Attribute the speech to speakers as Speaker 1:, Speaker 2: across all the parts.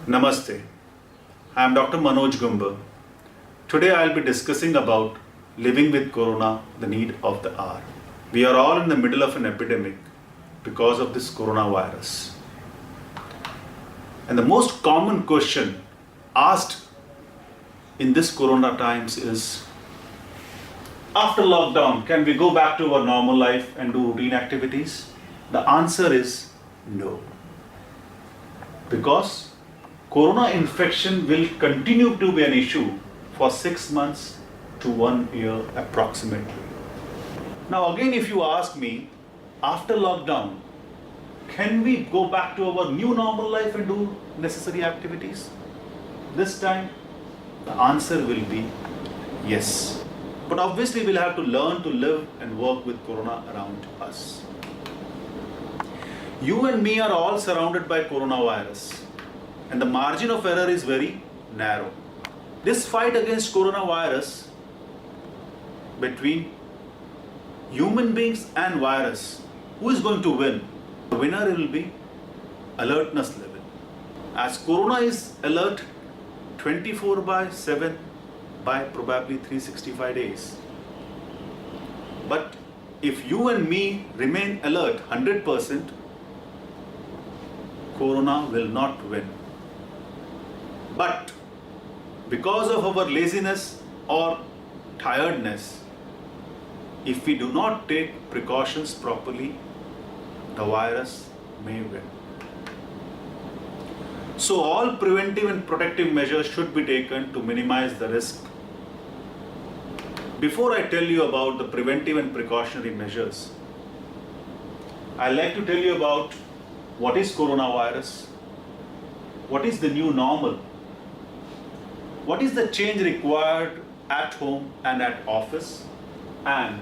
Speaker 1: Namaste. I am Dr. Manoj Gumbar. Today I will be discussing about living with corona, the need of the hour. We are all in the middle of an epidemic because of this coronavirus. And the most common question asked in this corona times is, after lockdown, can we go back to our normal life and do routine activities? The answer is no. Because corona infection will continue to be an issue for 6 months to 1 year approximately. Now again, if you ask me, after lockdown, can we go back to our new normal life and do necessary activities? This time, the answer will be yes. But obviously, we'll have to learn to live and work with corona around us. You and me are all surrounded by coronavirus, and the margin of error is very narrow. This fight against coronavirus between human beings and virus, who is going to win? The winner will be alertness level. As corona is alert 24/7 by probably 365 days. But if you and me remain alert 100%, corona will not win. But because of our laziness or tiredness, if we do not take precautions properly, the virus may win. So all preventive and protective measures should be taken to minimize the risk. Before I tell you about the preventive and precautionary measures, I'd like to tell you about what is coronavirus, what is the new normal, what is the change required at home and at office, and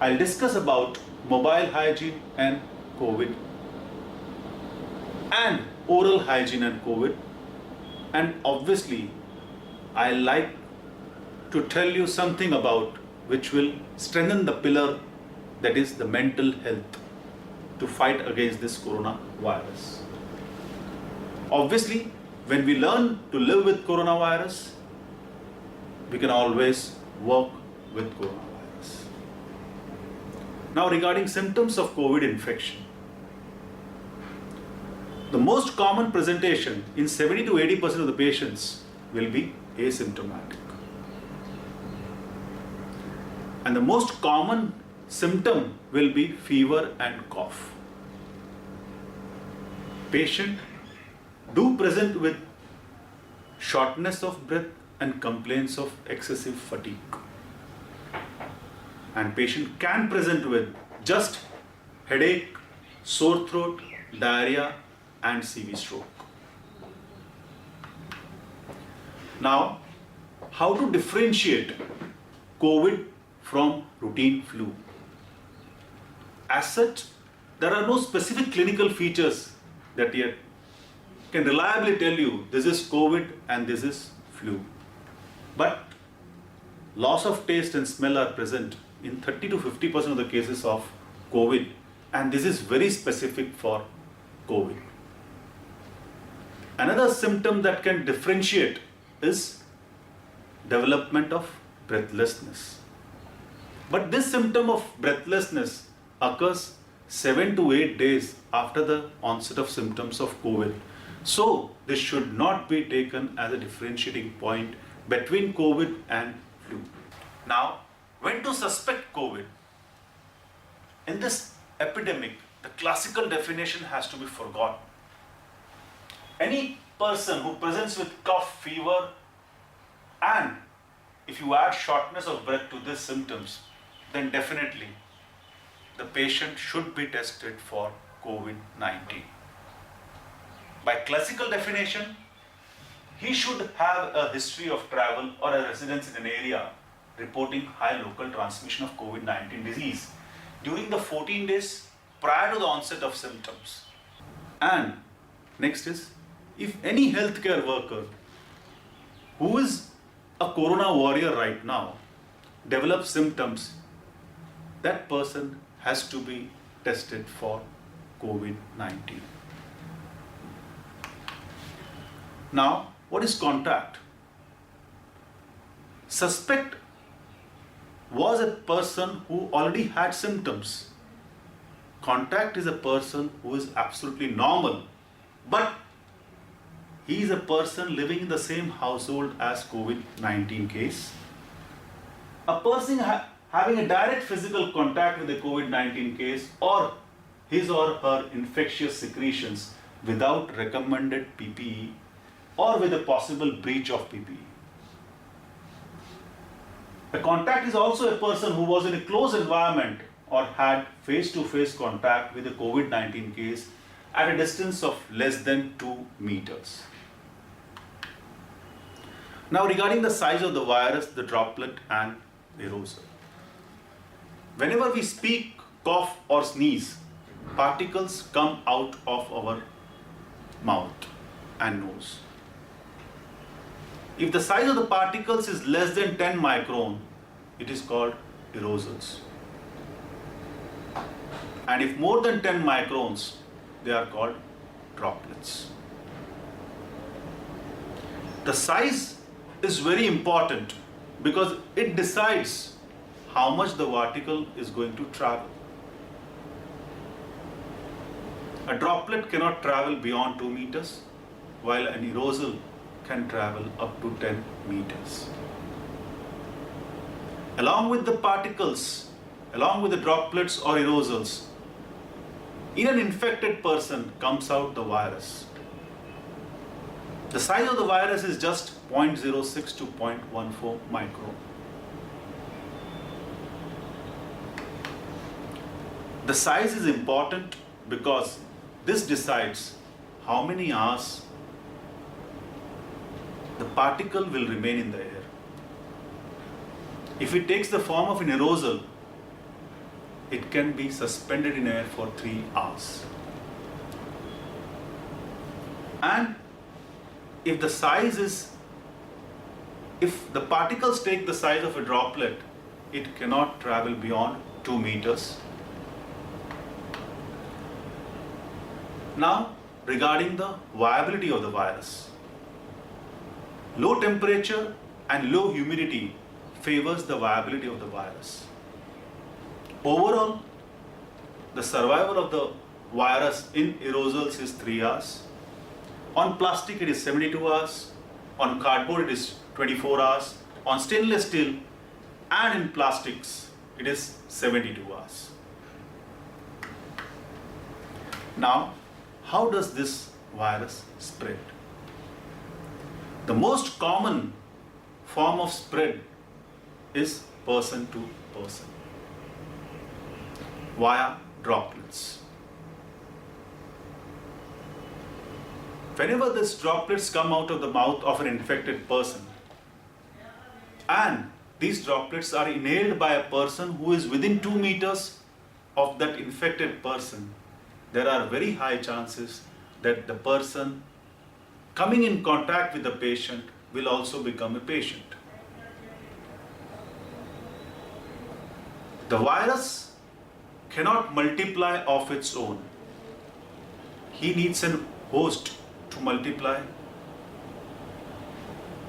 Speaker 1: I'll discuss about mobile hygiene and COVID, and oral hygiene and COVID, and obviously I like to tell you something about which will strengthen the pillar, that is the mental health, to fight against this coronavirus. Obviously, when we learn to live with coronavirus, we can always work with coronavirus. Now, regarding symptoms of COVID infection, the most common presentation in 70 to 80% of the patients will be asymptomatic. And the most common symptom will be fever and cough. Patient do present with shortness of breath and complaints of excessive fatigue. And patient can present with just headache, sore throat, diarrhea, and CV stroke. Now, how to differentiate COVID from routine flu? As such, there are no specific clinical features that yet can reliably tell you this is COVID and this is flu. But loss of taste and smell are present in 30 to 50% of the cases of COVID, and this is very specific for COVID. Another symptom that can differentiate is development of breathlessness. But this symptom of breathlessness occurs 7 to 8 days after the onset of symptoms of COVID. So this should not be taken as a differentiating point between COVID and flu. Now, when to suspect COVID? In this epidemic, the classical definition has to be forgotten. Any person who presents with cough, fever, and if you add shortness of breath to these symptoms, then definitely the patient should be tested for COVID-19. By classical definition, he should have a history of travel or a residence in an area reporting high local transmission of COVID-19 disease during the 14 days prior to the onset of symptoms. And next is, if any healthcare worker who is a corona warrior right now develops symptoms, that person has to be tested for COVID-19. Now, what is contact? Suspect was a person who already had symptoms. Contact is a person who is absolutely normal, but he is a person living in the same household as COVID-19 case. A person having a direct physical contact with the COVID-19 case or his or her infectious secretions without recommended PPE or with a possible breach of PPE. A contact is also a person who was in a close environment or had face-to-face contact with a COVID-19 case at a distance of less than 2 meters. Now, regarding the size of the virus, the droplet and aerosol. Whenever we speak, cough or sneeze, particles come out of our mouth and nose. If the size of the particles is less than 10 micron, it is called aerosols. And if more than 10 microns, they are called droplets. The size is very important because it decides how much the particle is going to travel. A droplet cannot travel beyond 2 meters, while an aerosol can travel up to 10 meters. Along with the particles, along with the droplets or aerosols, in an infected person comes out the virus. The size of the virus is just 0.06 to 0.14 micron. The size is important because this decides how many hours the particle will remain in the air. If it takes the form of an aerosol, it can be suspended in air for 3 hours. And if the particles take the size of a droplet, it cannot travel beyond 2 meters. Now, regarding the viability of the virus. Low temperature and low humidity favors the viability of the virus. Overall, the survival of the virus in aerosols is 3 hours. On plastic, it is 72 hours. On cardboard, it is 24 hours. On stainless steel and in plastics, it is 72 hours. Now, how does this virus spread? The most common form of spread is person to person via droplets. Whenever these droplets come out of the mouth of an infected person and these droplets are inhaled by a person who is within 2 meters of that infected person, there are very high chances that the person coming in contact with the patient will also become a patient. The virus cannot multiply of its own. He needs a host to multiply,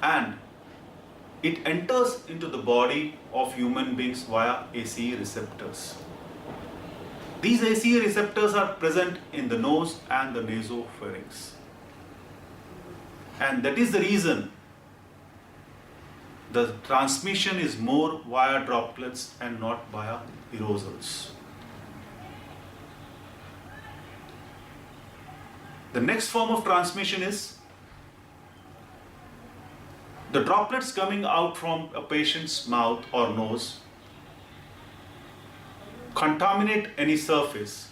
Speaker 1: and it enters into the body of human beings via ACE receptors. These ACE receptors are present in the nose and the nasopharynx. And that is the reason the transmission is more via droplets and not via aerosols. The next form of transmission is the droplets coming out from a patient's mouth or nose contaminate any surface,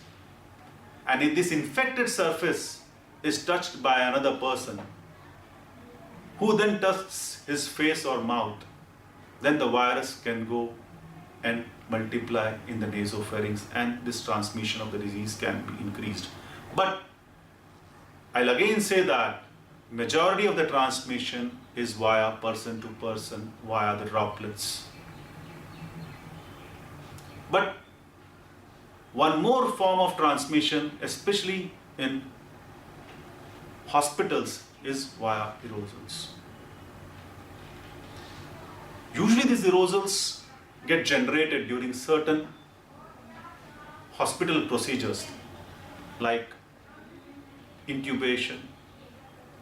Speaker 1: and if this infected surface is touched by another person who then touches his face or mouth, then the virus can go and multiply in the nasopharynx and this transmission of the disease can be increased. But I'll again say that majority of the transmission is via person to person, via the droplets. But one more form of transmission, especially in hospitals, is via aerosols. Usually these aerosols get generated during certain hospital procedures like intubation,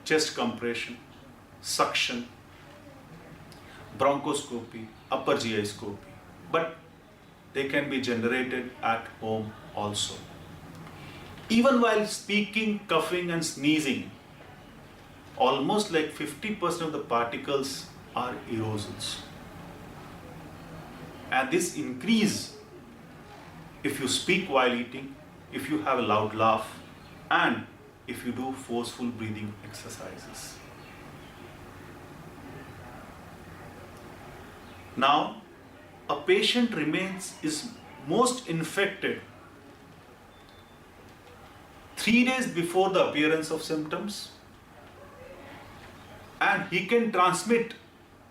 Speaker 1: chest compression, suction, bronchoscopy, upper GI scopy, but they can be generated at home also. Even while speaking, coughing and sneezing, almost like 50% of the particles are aerosols. And this increase if you speak while eating, if you have a loud laugh, and if you do forceful breathing exercises. Now, a patient is most infected 3 days before the appearance of symptoms, and he can transmit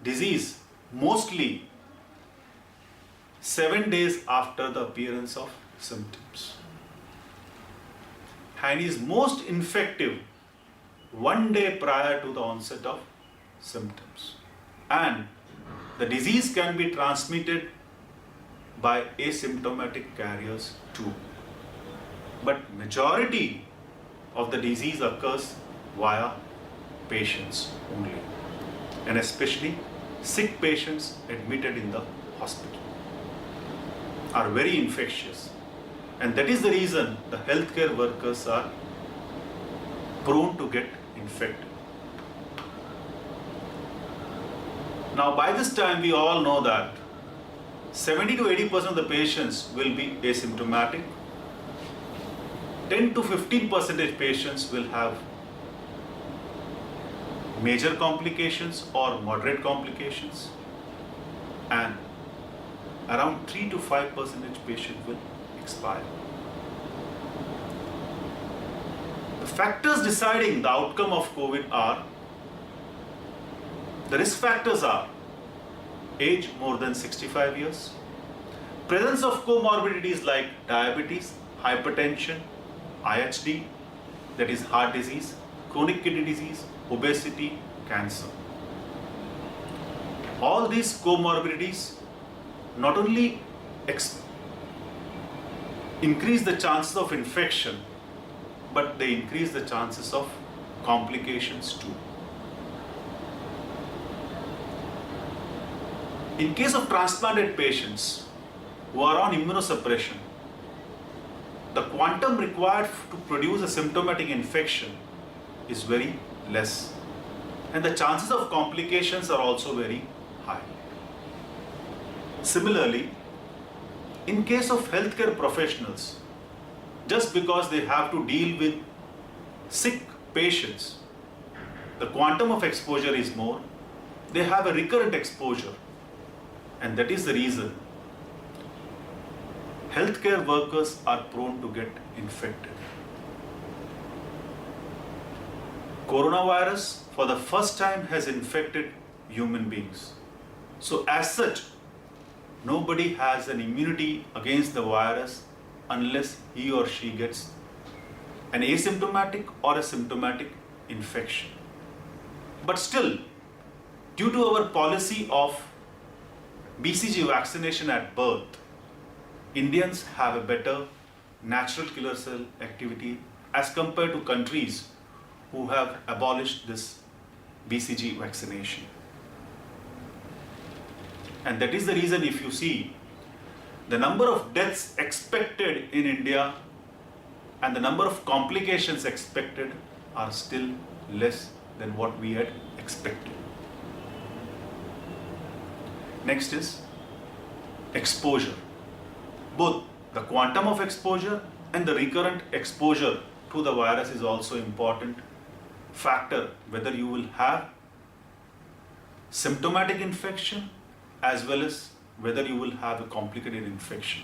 Speaker 1: disease mostly 7 days after the appearance of symptoms. And is most infective 1 day prior to the onset of symptoms. And the disease can be transmitted by asymptomatic carriers too. But majority of the disease occurs via patients only, and especially sick patients admitted in the hospital are very infectious, and that is the reason the healthcare workers are prone to get infected. Now, by this time, we all know that 70 to 80% of the patients will be asymptomatic. 10 to 15% patients will have major complications or moderate complications, and around 3 to 5% patients will expire. The factors deciding the outcome of COVID are, the risk factors are age more than 65 years, presence of comorbidities like diabetes, hypertension, IHD, that is heart disease, chronic kidney disease, obesity, cancer. All these comorbidities not only increase the chances of infection, but they increase the chances of complications too. In case of transplanted patients who are on immunosuppression, the quantum required to produce a symptomatic infection is very less, and the chances of complications are also very high. Similarly, in case of healthcare professionals, just because they have to deal with sick patients, the quantum of exposure is more, they have a recurrent exposure, and that is the reason healthcare workers are prone to get infected. Coronavirus for the first time has infected human beings. So as such, nobody has an immunity against the virus unless he or she gets an asymptomatic or a symptomatic infection. But still, due to our policy of BCG vaccination at birth, Indians have a better natural killer cell activity as compared to countries who have abolished this BCG vaccination. And that is the reason, if you see, the number of deaths expected in India and the number of complications expected are still less than what we had expected. Next is exposure. Both the quantum of exposure and the recurrent exposure to the virus is also important factor, whether you will have symptomatic infection as well as whether you will have a complicated infection.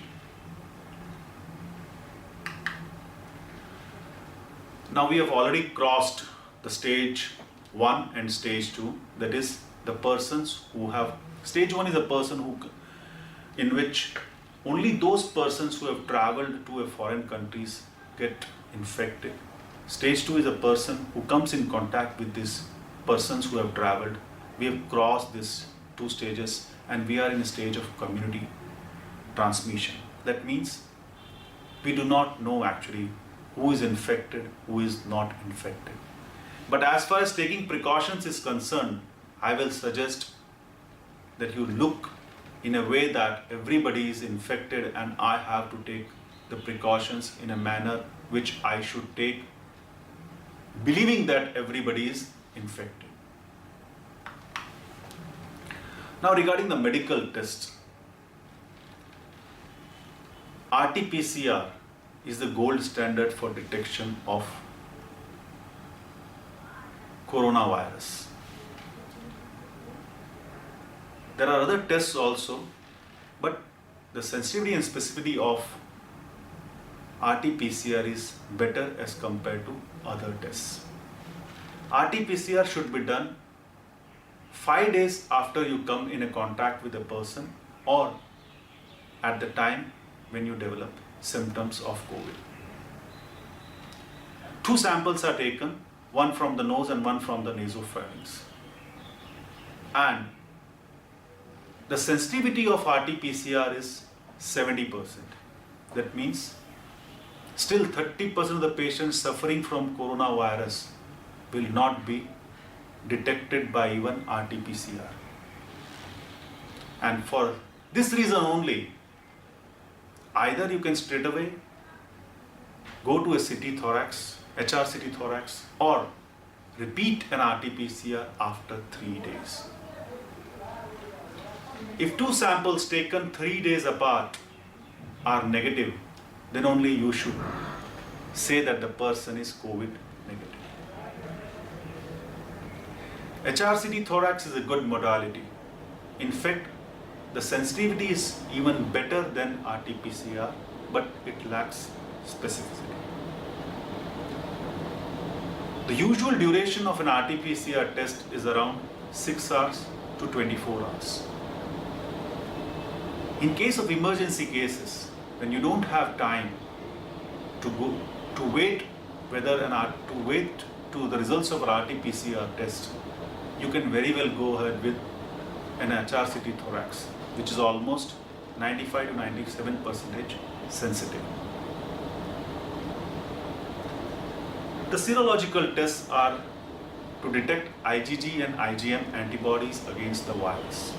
Speaker 1: Now we have already crossed the stage 1 and stage 2, that is the persons who have, stage 1 is a person in which only those persons who have traveled to a foreign countries get infected. Stage 2 is a person who comes in contact with these persons who have traveled. We have crossed these two stages and we are in a stage of community transmission. That means we do not know actually who is infected, who is not infected. But as far as taking precautions is concerned, I will suggest that you look in a way that everybody is infected and I have to take the precautions in a manner which I should take, believing that everybody is infected. Now regarding the medical tests, RT-PCR is the gold standard for detection of coronavirus. There are other tests also, but the sensitivity and specificity of RT-PCR is better as compared to other tests. RT-PCR should be done 5 days after you come in a contact with a person or at the time when you develop symptoms of COVID. 2 samples are taken, one from the nose and one from the nasopharynx. And the sensitivity of RT-PCR is 70%. That means still 30% of the patients suffering from coronavirus will not be detected by even RT-PCR. And for this reason only, either you can straight away go to a CT thorax, HR CT thorax, or repeat an RT-PCR after 3 days. If 2 samples taken 3 days apart are negative, then only you should say that the person is COVID negative. HRCT thorax is a good modality. In fact, the sensitivity is even better than RT-PCR, but it lacks specificity. The usual duration of an RT-PCR test is around 6 hours to 24 hours. In case of emergency cases, when you don't have time to wait to the results of an RT-PCR test, you can very well go ahead with an HRCT thorax, which is almost 95 to 97% sensitive. The serological tests are to detect IgG and IgM antibodies against the virus.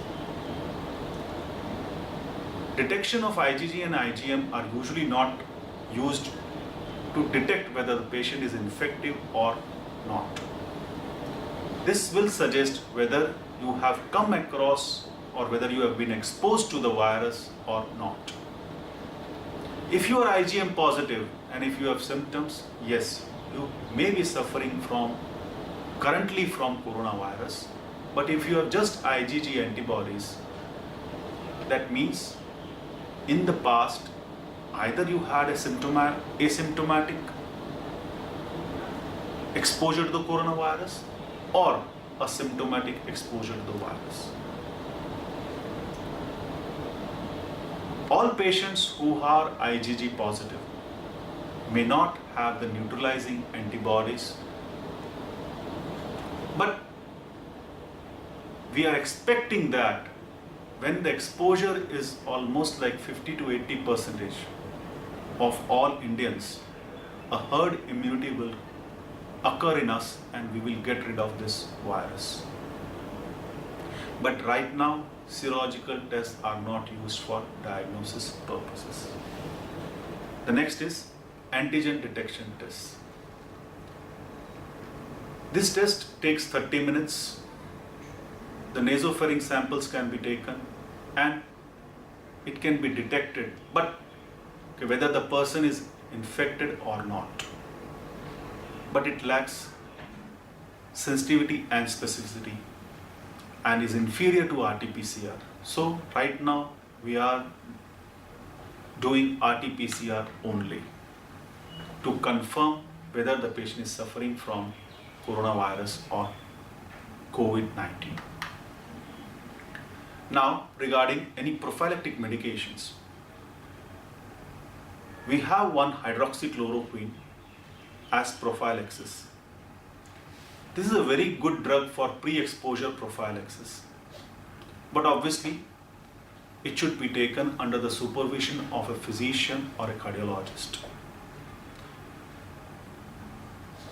Speaker 1: Detection of IgG and IgM are usually not used to detect whether the patient is infective or not. This will suggest whether you have come across or whether you have been exposed to the virus or not. If you are IgM positive and if you have symptoms, yes, you may be suffering currently from coronavirus. But if you have just IgG antibodies, that means in the past, either you had asymptomatic exposure to the coronavirus or a symptomatic exposure to the virus. All patients who are IgG positive may not have the neutralizing antibodies, but we are expecting that when the exposure is almost like 50 to 80% of all Indians, a herd immunity will occur in us and we will get rid of this virus. But right now, serological tests are not used for diagnosis purposes. The next is antigen detection tests. This test takes 30 minutes. The nasopharynx samples can be taken and it can be detected, but whether the person is infected or not. But it lacks sensitivity and specificity and is inferior to RT-PCR. So right now we are doing RT-PCR only to confirm whether the patient is suffering from coronavirus or COVID-19. Now, regarding any prophylactic medications, we have one hydroxychloroquine as prophylaxis. This is a very good drug for pre-exposure prophylaxis. But obviously, it should be taken under the supervision of a physician or a cardiologist.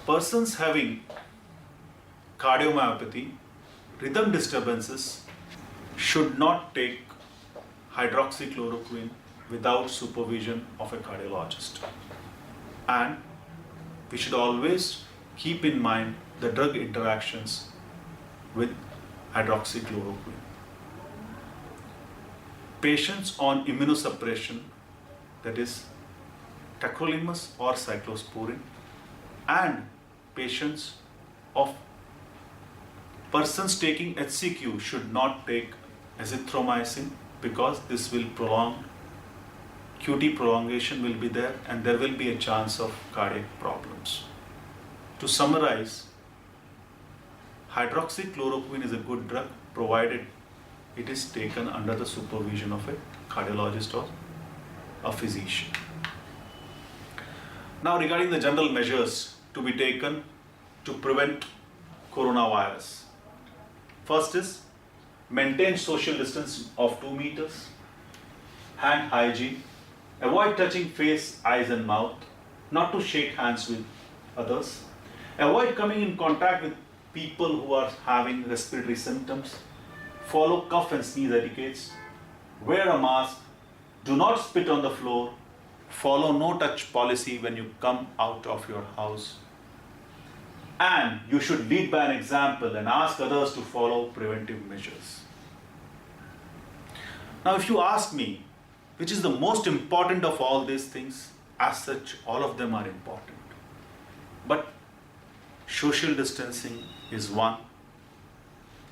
Speaker 1: Persons having cardiomyopathy, rhythm disturbances should not take hydroxychloroquine without supervision of a cardiologist. And we should always keep in mind the drug interactions with hydroxychloroquine. Patients on immunosuppression, that is tacrolimus or cyclosporin, and patients of persons taking HCQ should not take azithromycin, because this will prolong, QT prolongation will be there, and there will be a chance of cardiac problems. To summarize, hydroxychloroquine is a good drug provided it is taken under the supervision of a cardiologist or a physician. Now, regarding the general measures to be taken to prevent coronavirus. First is maintain social distance of 2 meters, hand hygiene, avoid touching face, eyes and mouth, not to shake hands with others, avoid coming in contact with people who are having respiratory symptoms, follow cough and sneeze etiquettes, wear a mask, do not spit on the floor, follow no touch policy when you come out of your house, and you should lead by an example and ask others to follow preventive measures. Now, if you ask me, which is the most important of all these things, as such, all of them are important. But social distancing is one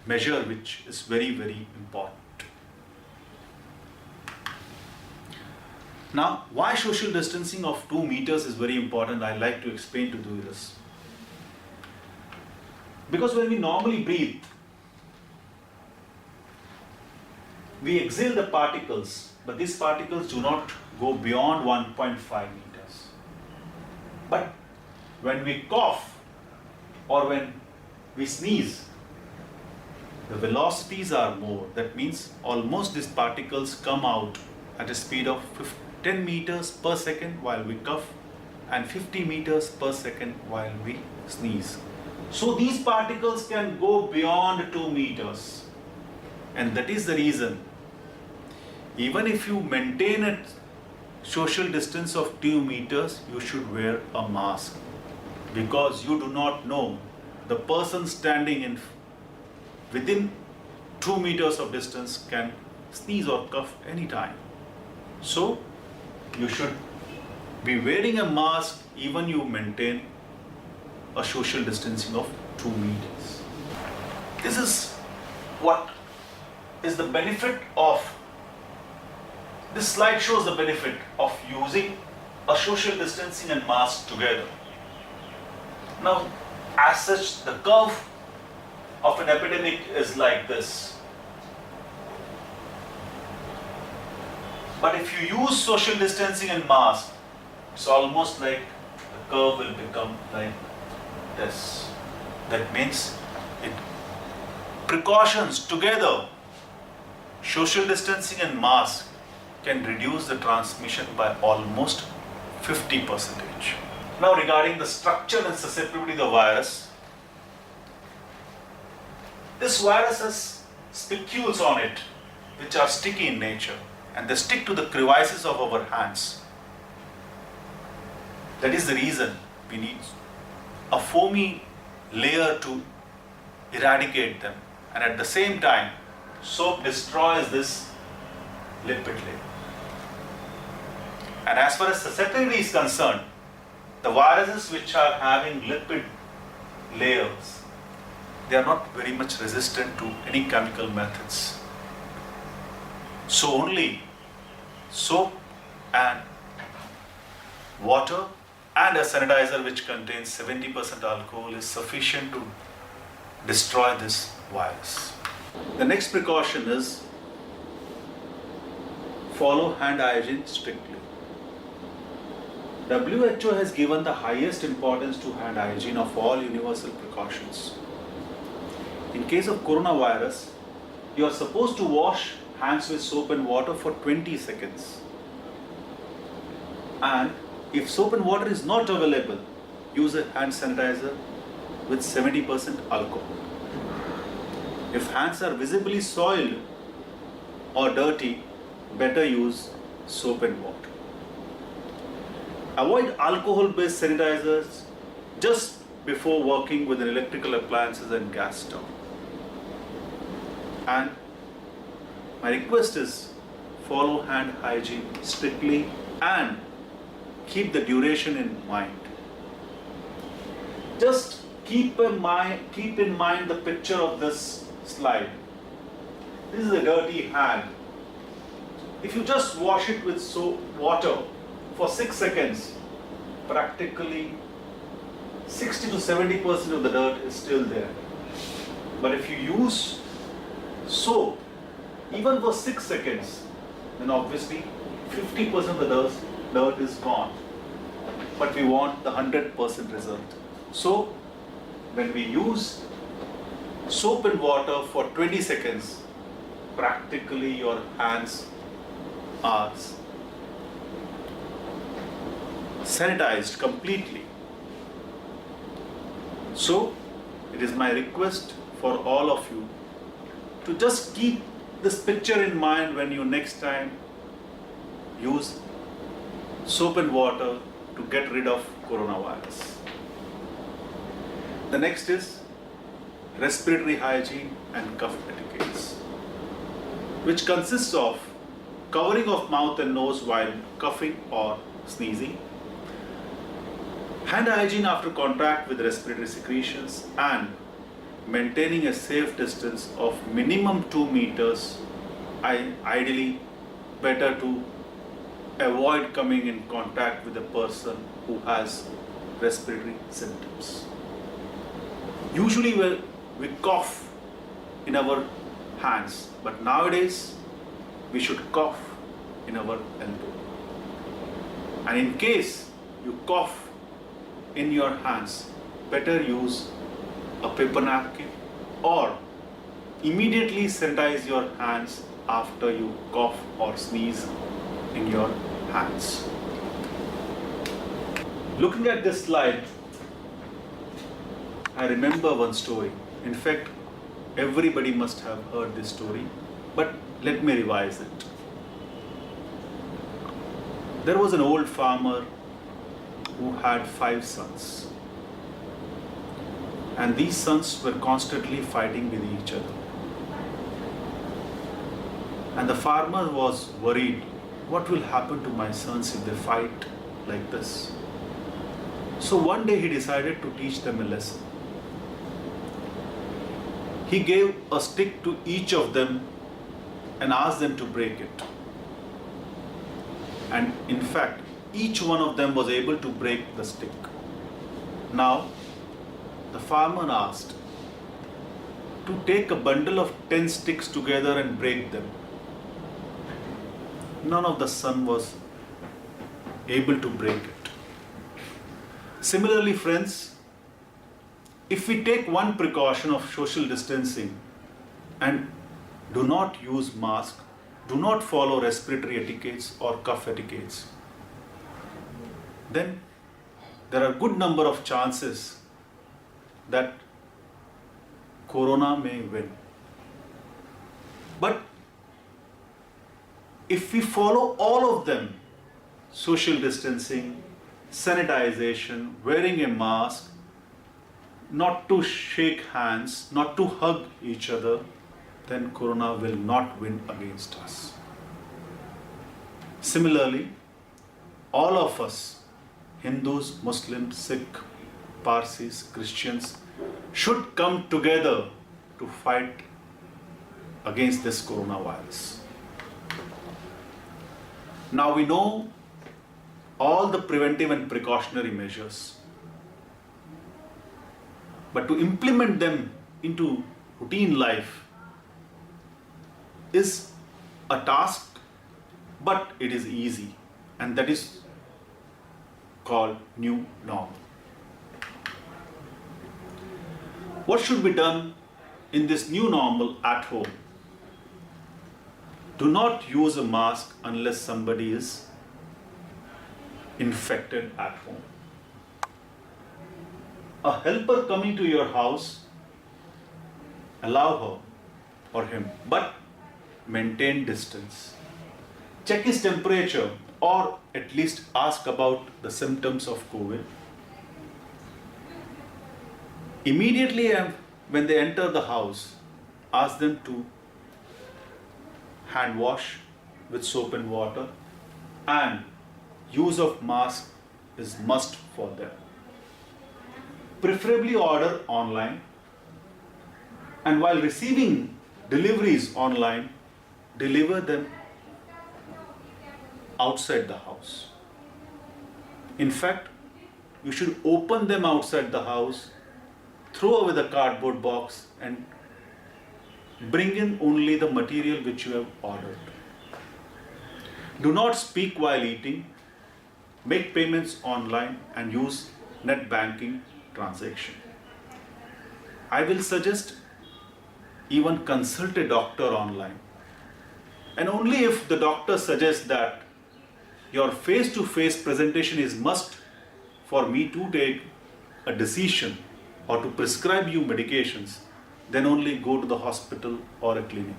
Speaker 1: measure which is very, very important. Now, why social distancing of 2 meters is very important, I like to explain to you this. Because when we normally breathe, we exhale the particles, but these particles do not go beyond 1.5 meters. But when we cough or when we sneeze, the velocities are more. That means almost these particles come out at a speed of 10 meters per second while we cough and 50 meters per second while we sneeze. So these particles can go beyond 2 meters. And that is the reason, even if you maintain a social distance of 2 meters, you should wear a mask. Because you do not know the person standing within 2 meters of distance can sneeze or cough anytime. So you should be wearing a mask even you maintain a social distancing of 2 meters. This is what is the benefit of, this slide shows the benefit of using a social distancing and mask together. Now, as such, the curve of an epidemic is like this. But if you use social distancing and mask, it's almost like the curve will become like this. That means precautions together, social distancing and mask, can reduce the transmission by almost 50%. Now, regarding the structure and susceptibility of the virus, this virus has spicules on it which are sticky in nature, and they stick to the crevices of our hands. That is the reason we need a foamy layer to eradicate them, and at the same time soap destroys this lipid layer. And as far as susceptibility is concerned, the viruses which are having lipid layers, they are not very much resistant to any chemical methods. So only soap and water and a sanitizer which contains 70% alcohol is sufficient to destroy this virus. The next precaution is follow hand hygiene strictly. WHO has given the highest importance to hand hygiene of all universal precautions. In case of coronavirus, you are supposed to wash hands with soap and water for 20 seconds. And if soap and water is not available, use a hand sanitizer with 70% alcohol. If hands are visibly soiled or dirty, better use soap and water. Avoid alcohol-based sanitizers just before working with electrical appliances and gas stove. And my request is follow hand hygiene strictly and keep the duration in mind. Just keep in mind the picture of this slide. This is a dirty hand. If you just wash it with soap water for 6 seconds, practically 60 to 70% of the dirt is still there. But if you use soap even for 6 seconds, then obviously 50% of the dirt is gone. But we want the 100% result. So when we use soap and water for 20 seconds, practically your hands are sanitized completely. So it is my request for all of you to just keep this picture in mind when you next time use soap and water to get rid of coronavirus. The next is respiratory hygiene and cough etiquettes, which consists of covering of mouth and nose while coughing or sneezing, hand hygiene after contact with respiratory secretions, and maintaining a safe distance of minimum 2 meters. Ideally, better to avoid coming in contact with a person who has respiratory symptoms. Usually we cough in our hands, but nowadays we should cough in our elbow. And in case you cough in your hands, better use a paper napkin or immediately sanitize your hands after you cough or sneeze in your hands. Looking at this slide, I remember one story. In fact, everybody must have heard this story, but let me revise it. There was an old farmer who had 5 sons, and these sons were constantly fighting with each other. And the farmer was worried, what will happen to my sons if they fight like this? So one day he decided to teach them a lesson. He gave a stick to each of them and asked them to break it. And in fact, each one of them was able to break the stick. Now, the farmer asked to take a bundle of 10 sticks together and break them. None of the sons was able to break it. Similarly, friends, if we take one precaution of social distancing and do not use mask, do not follow respiratory etiquettes or cough etiquettes, then there are good number of chances that corona may win. But if we follow all of them, social distancing, sanitization, wearing a mask, not to shake hands, not to hug each other, then corona will not win against us. Similarly, all of us, Hindus, Muslims, Sikh, Parsis, Christians, should come together to fight against this coronavirus. Now we know all the preventive and precautionary measures, but to implement them into routine life is a task, but it is easy, and that is called new normal. What should be done in this new normal at home? Do not use a mask unless somebody is infected at home. A helper coming to your house, allow her or him, but maintain distance. Check his temperature or at least ask about the symptoms of COVID. Immediately when they enter the house, ask them to hand wash with soap and water, and use of mask is must for them. Preferably order online, and while receiving deliveries online, deliver them outside the house. In fact, you should open them outside the house, throw away the cardboard box, and bring in only the material which you have ordered. Do not speak while eating. Make payments online and use net banking transaction. I will suggest even consult a doctor online. And only if the doctor suggests that your face-to-face presentation is must for me to take a decision or to prescribe you medications, then only go to the hospital or a clinic.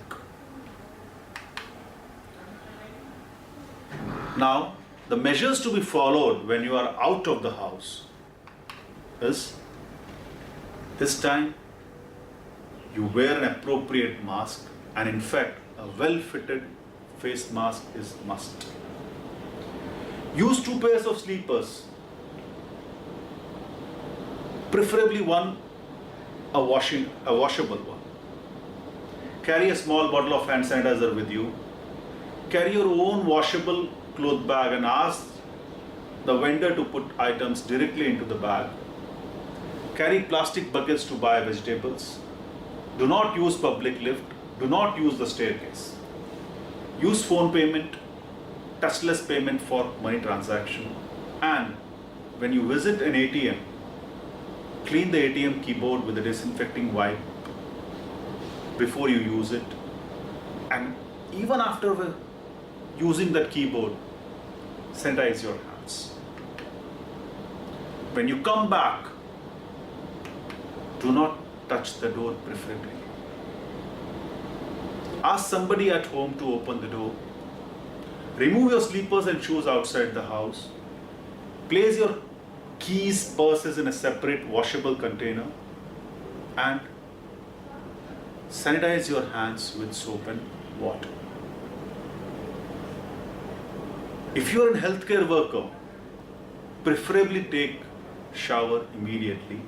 Speaker 1: Now, the measures to be followed when you are out of the house is, this time you wear an appropriate mask, and in fact a well-fitted face mask is must. Use 2 pairs of sleepers, preferably one a washable one. Carry a small bottle of hand sanitizer with you. Carry your own washable cloth bag and ask the vendor to put items directly into the bag. Carry plastic buckets to buy vegetables. Do not use public lift. Do not use the staircase. Use phone payment, touchless payment for money transaction. And when you visit an ATM, clean the ATM keyboard with a disinfecting wipe before you use it. And even after using that keyboard, sanitize your hands. When you come back, do not touch the door preferably. Ask somebody at home to open the door. Remove your slippers and shoes outside the house. Place your keys, purses in a separate washable container, and sanitize your hands with soap and water. If you are a healthcare worker, preferably take shower immediately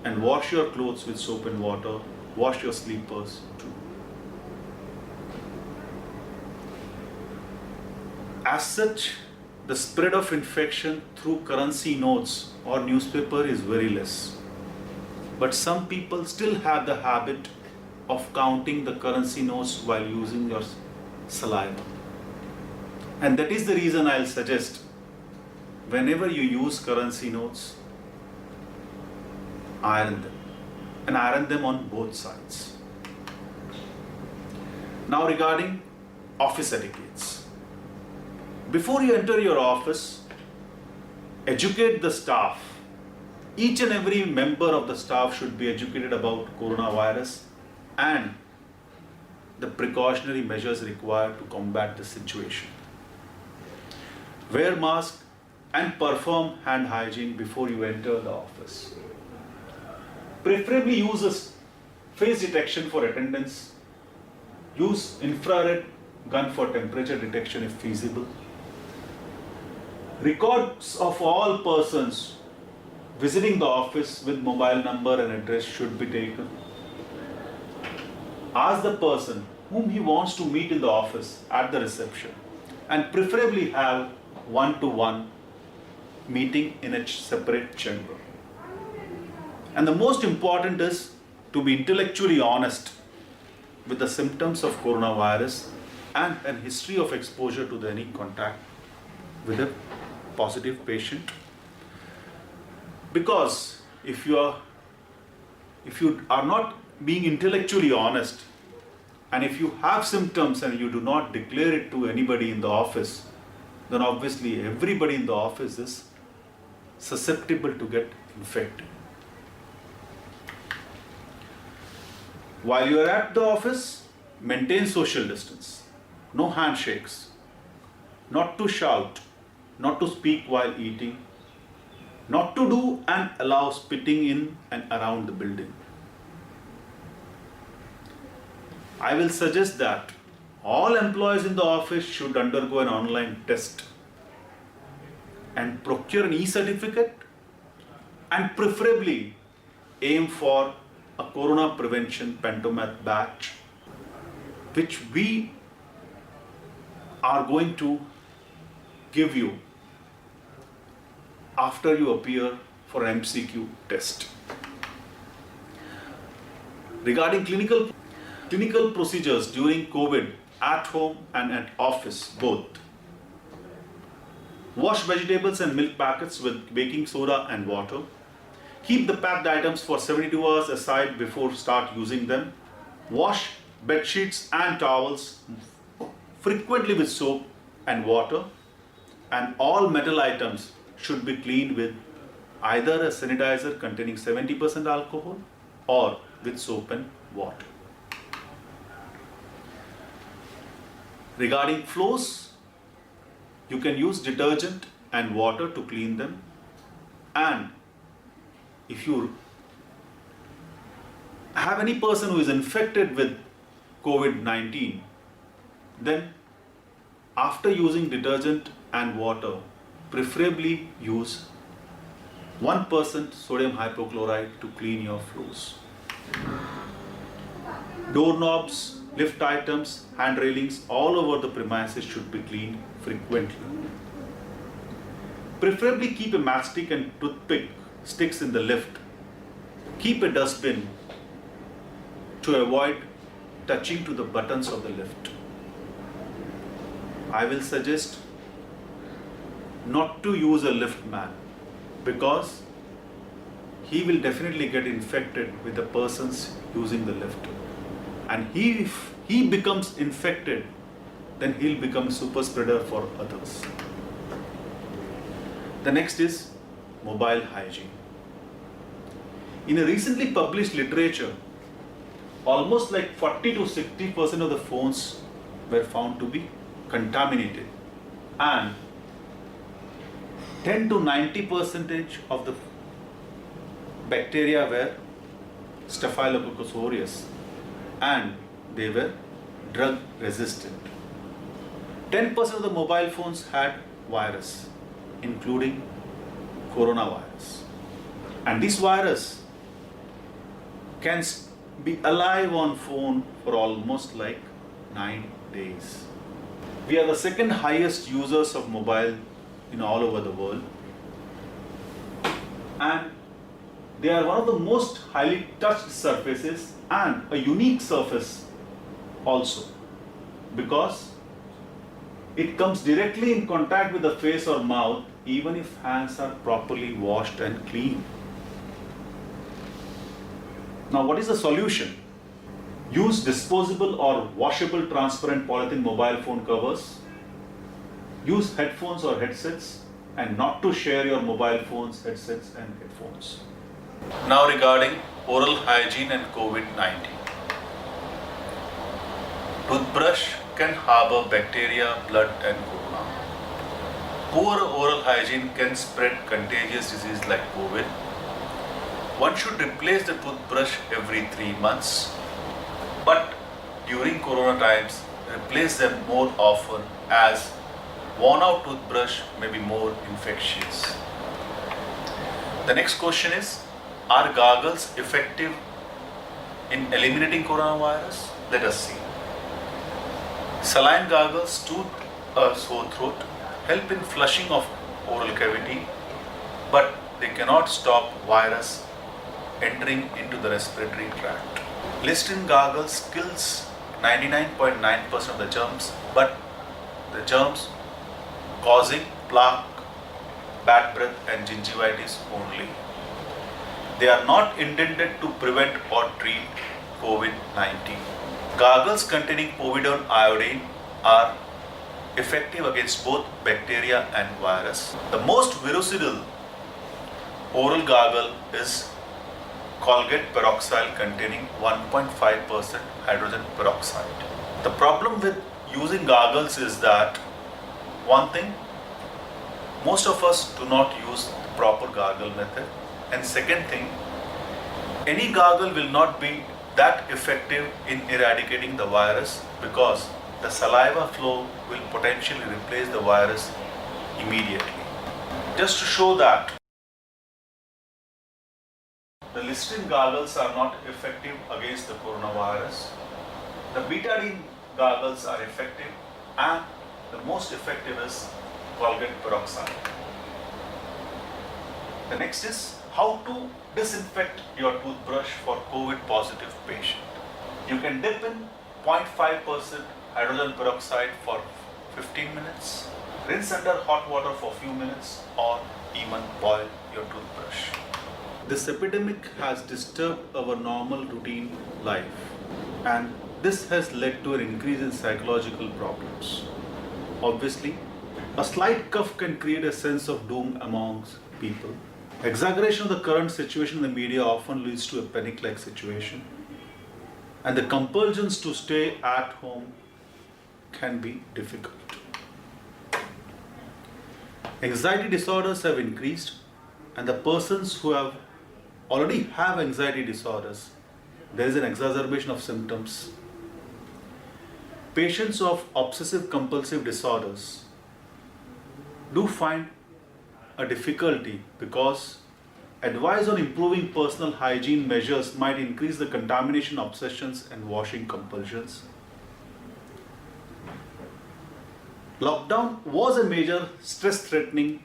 Speaker 1: and wash your clothes with soap and water. Wash your slippers too. As such, the spread of infection through currency notes or newspaper is very less. But some people still have the habit of counting the currency notes while using your saliva. And that is the reason I'll suggest, whenever you use currency notes, iron them. And iron them on both sides. Now regarding office etiquettes. Before you enter your office, educate the staff. Each and every member of the staff should be educated about coronavirus and the precautionary measures required to combat the situation. Wear mask and perform hand hygiene before you enter the office. Preferably use a face detection for attendance. Use infrared gun for temperature detection if feasible. Records of all persons visiting the office with mobile number and address should be taken. Ask the person whom he wants to meet in the office at the reception, and preferably have one-to-one meeting in a separate chamber. And the most important is to be intellectually honest with the symptoms of coronavirus and a history of exposure to any contact with a positive patient, Because if you are not being intellectually honest, and if you have symptoms and you do not declare it to anybody in the office, then obviously everybody in the office is susceptible to get infected. While you are at the office, maintain social distance. No handshakes. Not to shout. Not to speak while eating. Not to do and allow spitting in and around the building. I will suggest that all employees in the office should undergo an online test and procure an e-certificate, and preferably aim for a corona prevention Pentomath batch, which we are going to give you after you appear for an MCQ test. Regarding clinical procedures during COVID at home and at office both. Wash vegetables and milk packets with baking soda and water. Keep the packed items for 72 hours aside before start using them. Wash bed sheets and towels frequently with soap and water, and all metal items should be cleaned with either a sanitizer containing 70% alcohol or with soap and water. Regarding floors, you can use detergent and water to clean them, and if you have any person who is infected with COVID-19, then after using detergent and water, preferably use 1% sodium hypochlorite to clean your floors. Doorknobs, lift items, hand railings all over the premises should be cleaned frequently. Preferably keep a matchstick and toothpick sticks in the lift. Keep a dustbin to avoid touching to the buttons of the lift. I will suggest not to use a lift man, because he will definitely get infected with the persons using the lift. And if he becomes infected, then he'll become a super spreader for others. The next is mobile hygiene. In a recently published literature, almost like 40 to 60% of the phones were found to be contaminated, and 10 to 90% of the bacteria were Staphylococcus aureus, and they were drug resistant. 10% of the mobile phones had virus, including coronavirus. And this virus can be alive on phone for almost like 9 days. We are the second highest users of mobile in all over the world, and they are one of the most highly touched surfaces and a unique surface also, because it comes directly in contact with the face or mouth even if hands are properly washed and clean. Now, what is the solution? Use disposable or washable transparent polythene mobile phone covers. Use headphones or headsets, and not to share your mobile phones, headsets and headphones. Now regarding oral hygiene and COVID-19. Toothbrush can harbor bacteria, blood and corona. Poor oral hygiene can spread contagious disease like COVID. One should replace the toothbrush every 3 months, but during corona times, replace them more often, as worn out toothbrush may be more infectious. The next question is, are gargles effective in eliminating coronavirus? Let us see. Saline gargles soothe a sore throat, help in flushing of oral cavity, but they cannot stop virus entering into the respiratory tract. Listerine gargles kills 99.9% of the germs, but the germs causing plaque, bad breath and gingivitis only. They are not intended to prevent or treat COVID-19. Gargles containing povidone iodine are effective against both bacteria and virus. The most versatile oral gargle is Colgate peroxide containing 1.5% hydrogen peroxide. The problem with using gargles is that one thing, most of us do not use the proper gargle method, and second thing, any gargle will not be that effective in eradicating the virus because the saliva flow will potentially replace the virus immediately. Just to show that the Listerine gargles are not effective against the coronavirus, the betadine gargles are effective, and the most effective is Colgate peroxide. The next is how to disinfect your toothbrush for COVID positive patient. You can dip in 0.5% hydrogen peroxide for 15 minutes, rinse under hot water for a few minutes, or even boil your toothbrush. This epidemic has disturbed our normal routine life, and this has led to an increase in psychological problems. Obviously, a slight cough can create a sense of doom amongst people. Exaggeration of the current situation in the media often leads to a panic-like situation, and the compulsions to stay at home can be difficult. Anxiety disorders have increased, and the persons who already have anxiety disorders, there is an exacerbation of symptoms. Patients of obsessive compulsive disorders do find a difficulty because advice on improving personal hygiene measures might increase the contamination obsessions and washing compulsions. Lockdown was a major stress threatening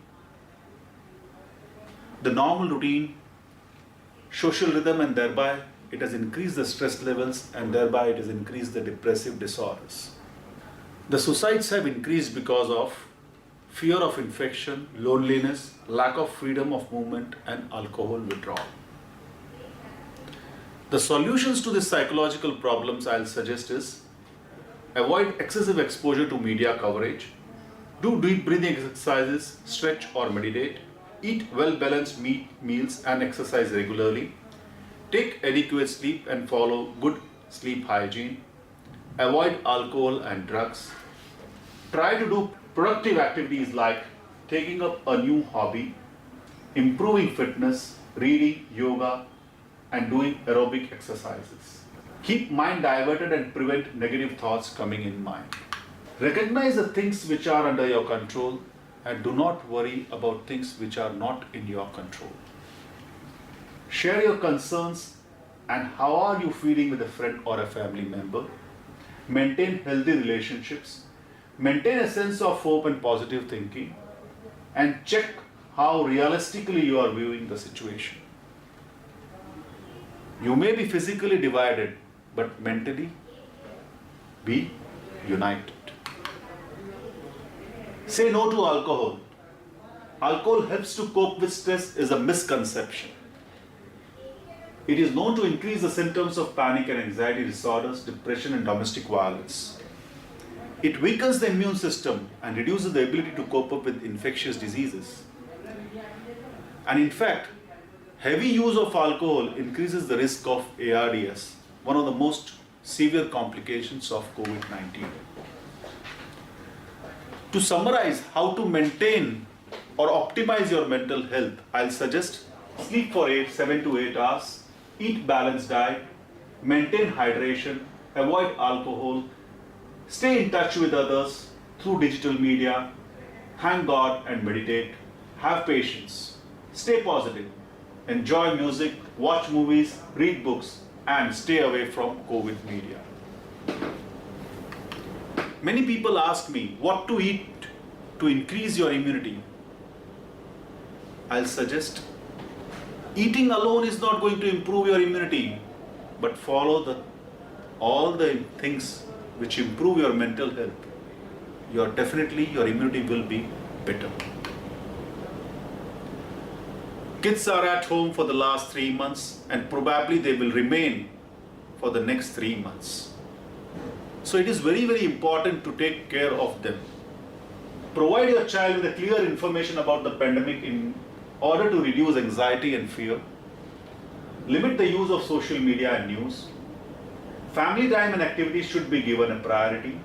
Speaker 1: the normal routine, social rhythm, and thereby it has increased the stress levels and thereby it has increased the depressive disorders. The suicides have increased because of fear of infection, loneliness, lack of freedom of movement, and alcohol withdrawal. The solutions to these psychological problems I'll suggest is avoid excessive exposure to media coverage, do deep breathing exercises, stretch or meditate, eat well-balanced meals and exercise regularly, take adequate sleep and follow good sleep hygiene, avoid alcohol and drugs, try to do productive activities like taking up a new hobby, improving fitness, reading, yoga, and doing aerobic exercises. Keep mind diverted and prevent negative thoughts coming in mind. Recognize the things which are under your control and do not worry about things which are not in your control. Share your concerns and how are you feeling with a friend or a family member. Maintain healthy relationships. Maintain a sense of hope and positive thinking, and check how realistically you are viewing the situation. You may be physically divided, but mentally be united. Say no to alcohol. Alcohol helps to cope with stress is a misconception. It is known to increase the symptoms of panic and anxiety disorders, depression, and domestic violence. It weakens the immune system and reduces the ability to cope up with infectious diseases. And in fact, heavy use of alcohol increases the risk of ARDS, one of the most severe complications of COVID-19. To summarize how to maintain or optimize your mental health, I'll suggest sleep for 7 to 8 hours, eat balanced diet, maintain hydration, avoid alcohol, stay in touch with others through digital media, thank God and meditate, have patience, stay positive, enjoy music, watch movies, read books, and stay away from COVID media. Many people ask me what to eat to increase your immunity. I'll suggest eating alone is not going to improve your immunity, but follow all the things which improve your mental health. Your immunity will be better. Kids are at home for the last 3 months and probably they will remain for the next 3 months. So it is very, very important to take care of them. Provide your child with clear information about the pandemic in order to reduce anxiety and fear. Limit the use of social media and news. Family time and activities should be given a priority.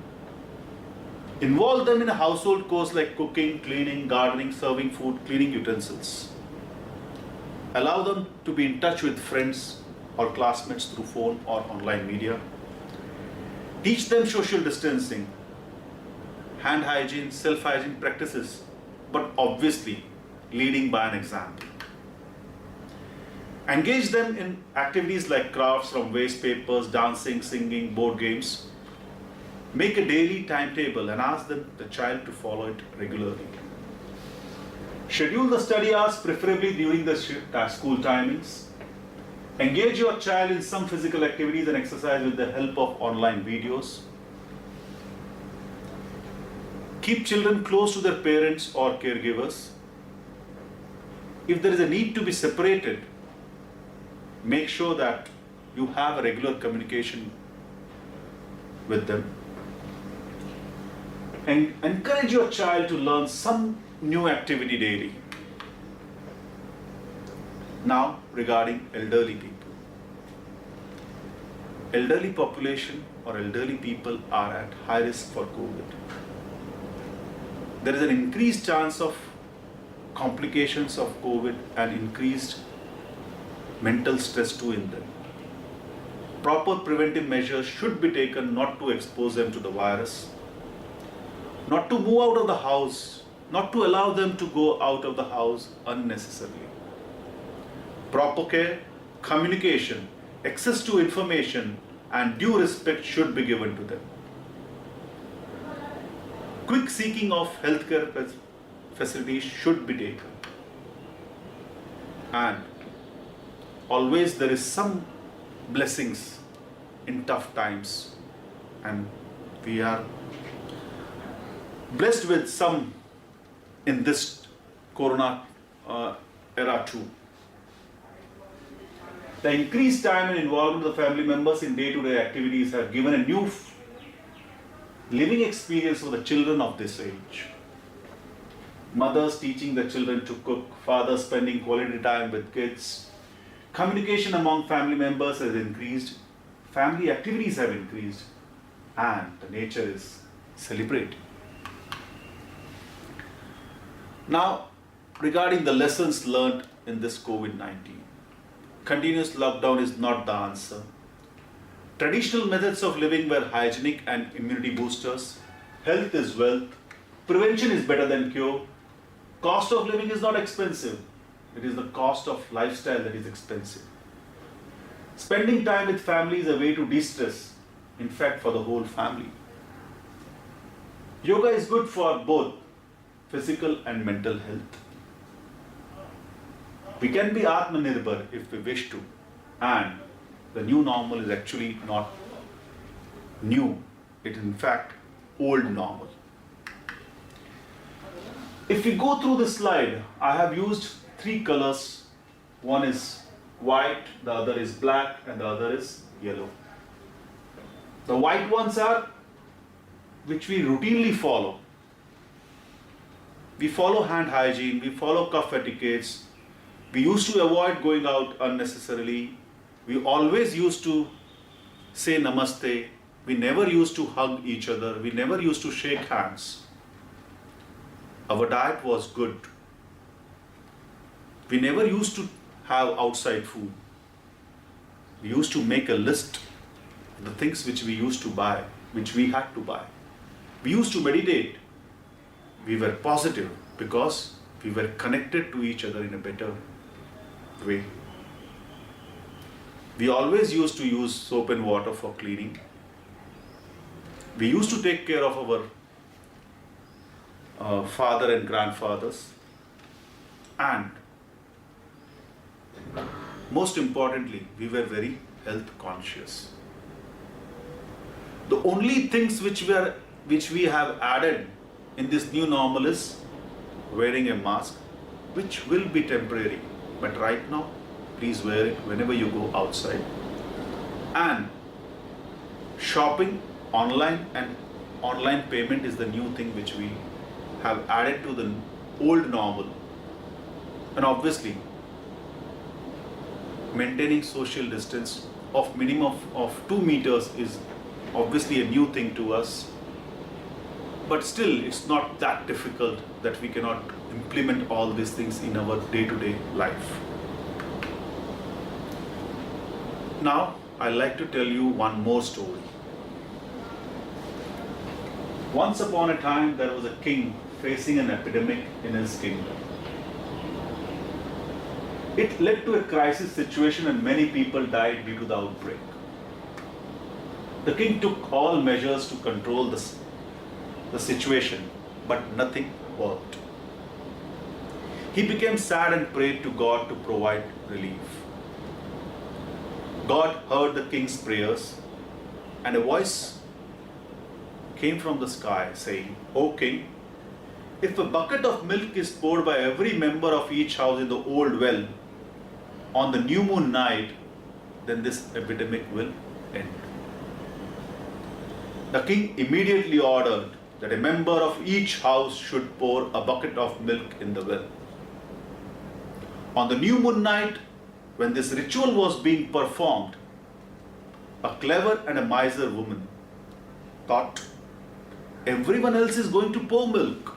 Speaker 1: Involve them in a household chores like cooking, cleaning, gardening, serving food, cleaning utensils. Allow them to be in touch with friends or classmates through phone or online media. Teach them social distancing, hand hygiene, self-hygiene practices, but obviously leading by an example. Engage them in activities like crafts from waste papers, dancing, singing, board games. Make a daily timetable and ask the child to follow it regularly. Schedule the study hours preferably during the school timings. Engage your child in some physical activities and exercise with the help of online videos. Keep children close to their parents or caregivers. If there is a need to be separated, make sure that you have a regular communication with them. And encourage your child to learn some new activity daily. Now, regarding elderly people. Elderly population or elderly people are at high risk for COVID. There is an increased chance of complications of COVID and increased mental stress too in them. Proper preventive measures should be taken not to expose them to the virus, not to move out of the house, not to allow them to go out of the house unnecessarily. Proper care, communication, access to information, and due respect should be given to them. Quick seeking of healthcare facilities should be taken. And always there is some blessings in tough times, and we are blessed with some in this corona era too. The increased time and involvement of the family members in day-to-day activities have given a new living experience for the children of this age. Mothers teaching the children to cook, fathers spending quality time with kids. Communication among family members has increased, family activities have increased, and the nature is celebrated. Now, regarding the lessons learned in this COVID-19, continuous lockdown is not the answer. Traditional methods of living were hygienic and immunity boosters. Health is wealth. Prevention is better than cure. Cost of living is not expensive. It is the cost of lifestyle that is expensive. Spending time with family is a way to de-stress, in fact, for the whole family. Yoga is good for both physical and mental health. We can be Atmanirbhar if we wish to, and the new normal is actually not new. It is in fact old normal. If we go through this slide, I have used 3 colors. One is white, the other is black, and the other is yellow. The white ones are which we routinely follow. We follow hand hygiene, we follow cough etiquettes. We used to avoid going out unnecessarily. We always used to say namaste. We never used to hug each other. We never used to shake hands. Our diet was good. We never used to have outside food. We used to make a list of the things which we used to buy, which we had to buy. We used to meditate. We were positive because we were connected to each other in a better way. We always used to use soap and water for cleaning. We used to take care of our father and grandfathers. And most importantly, we were very health conscious. The only things which we have added in this new normal is wearing a mask, which will be temporary. but right now, please wear it whenever you go outside. And shopping online and online payment is the new thing which we have added to the old normal. And obviously, maintaining social distance of minimum of 2 meters is obviously a new thing to us. But still, it's not that difficult that we cannot implement all these things in our day-to-day life. Now, I'd like to tell you one more story. Once upon a time, there was a king facing an epidemic in his kingdom. It led to a crisis situation and many people died due to the outbreak. The king took all measures to control the situation, but nothing worked. He became sad and prayed to God to provide relief. God heard the king's prayers, and a voice came from the sky saying, "O king, if a bucket of milk is poured by every member of each house in the old well on the new moon night, then this epidemic will end." The king immediately ordered that a member of each house should pour a bucket of milk in the well. On the new moon night, when this ritual was being performed, a clever and a miser woman thought, everyone else is going to pour milk.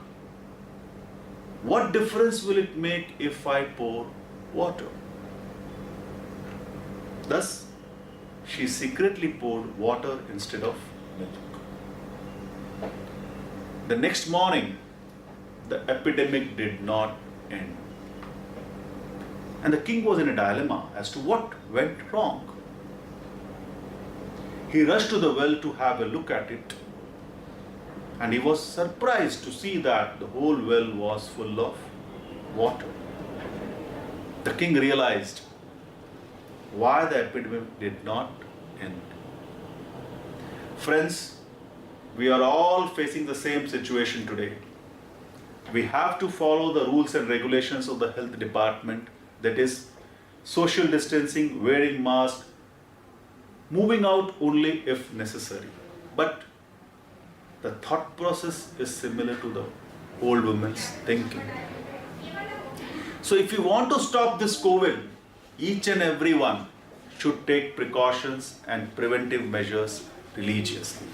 Speaker 1: What difference will it make if I pour water? Thus, she secretly poured water instead of milk. The next morning, the epidemic did not end. And the king was in a dilemma as to what went wrong. He rushed to the well to have a look at it, and he was surprised to see that the whole well was full of water. The king realized why the epidemic did not end. Friends, we are all facing the same situation today. We have to follow the rules and regulations of the health department, that is, social distancing, wearing masks, moving out only if necessary. But the thought process is similar to the old woman's thinking. So if you want to stop this COVID, each and every one should take precautions and preventive measures religiously,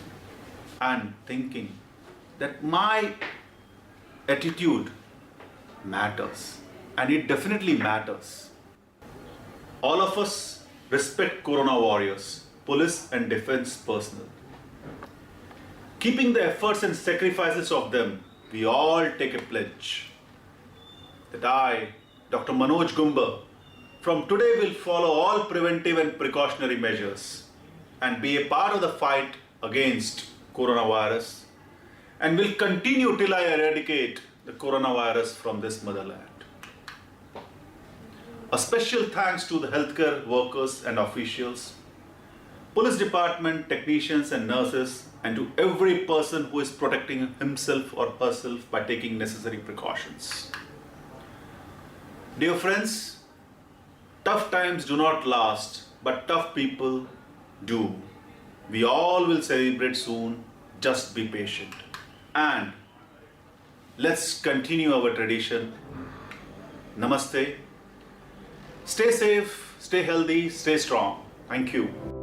Speaker 1: and thinking that my attitude matters, and it definitely matters. All of us respect Corona warriors, police and defense personnel. Keeping the efforts and sacrifices of them, we all take a pledge that I, Dr. Manoj Gumbar, from today will follow all preventive and precautionary measures and be a part of the fight against coronavirus, and will continue till I eradicate the coronavirus from this motherland. A special thanks to the healthcare workers and officials, police department technicians and nurses, and to every person who is protecting himself or herself by taking necessary precautions. Dear friends, tough times do not last, but tough people do. We all will celebrate soon, just be patient. And let's continue our tradition. Namaste. Stay safe, stay healthy, stay strong. Thank you.